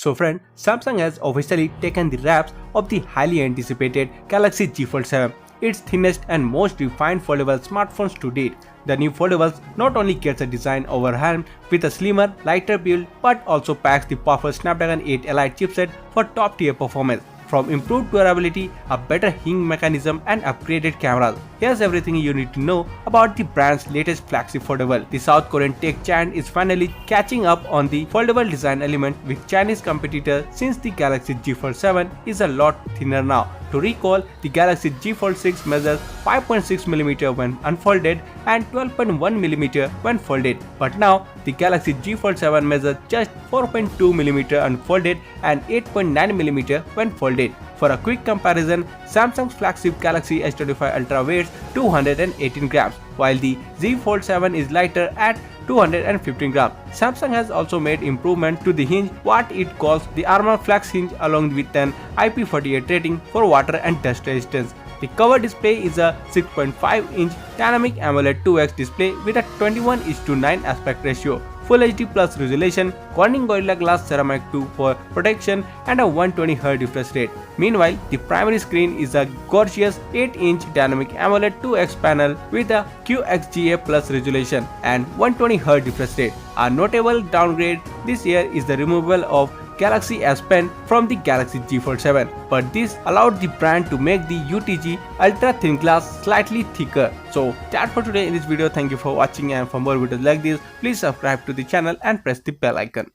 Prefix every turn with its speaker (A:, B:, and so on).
A: So friend, Samsung has officially taken the wraps of the highly anticipated Galaxy Z Fold 7, its thinnest and most refined foldable smartphones to date. The new foldables not only gets a design overhaul with a slimmer, lighter build but also packs the powerful Snapdragon 8 Elite chipset for top-tier performance. From improved durability, a better hing mechanism and upgraded cameras. Here's everything you need to know about the brand's latest flagship foldable. The South Korean tech giant is finally catching up on the foldable design element with Chinese competitors since the Galaxy Z Fold 7 is a lot thinner now. To recall, the Galaxy Z Fold 6 measures 5.6mm when unfolded and 12.1mm when folded, but now the Galaxy Z Fold 7 measures just 4.2mm unfolded and 8.9mm when folded. For a quick comparison, Samsung's flagship Galaxy S25 Ultra weighs 218 grams, while the Z Fold 7 is lighter at 215 grams. Samsung has also made improvement to the hinge, what it calls the Armor Flex hinge, along with an IP48 rating for water and dust resistance. The cover display is a 6.5-inch dynamic AMOLED 2X display with a 21:9 aspect ratio, Full HD Plus resolution, Corning Gorilla Glass Ceramic 2 for protection, and a 120Hz refresh rate. Meanwhile, the primary screen is a gorgeous 8-inch dynamic AMOLED 2X panel with a QXGA Plus resolution and 120Hz refresh rate. A notable downgrade this year is the removal of Galaxy S Pen from the Galaxy Z Fold 7, but this allowed the brand to make the UTG ultra thin glass slightly thicker. So that's for today in this video. Thank you for watching, and for more videos like this, please subscribe to the channel and press the bell icon.